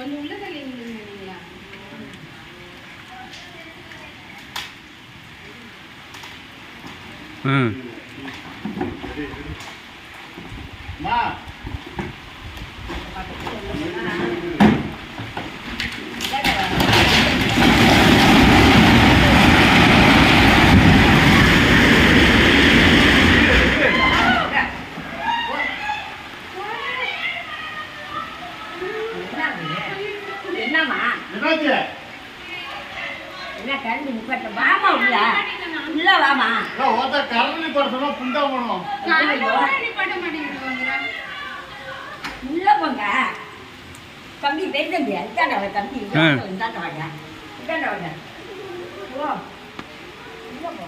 கொஞ்சம் உள்ள தள்ளிங்களா? என்ன கரண்டி முப்பட்ட வாமா உள்ள உள்ள வாமா ஓத கரண்டி படுத்தனா புண்டா போணும் கரண்டி பட மாட்டேங்குது உள்ள போங்க தம்பி வெந்தம்பி இதாடா தம்பி இதாடா வாங்க இதாடா வாங்க ஓ உள்ள போ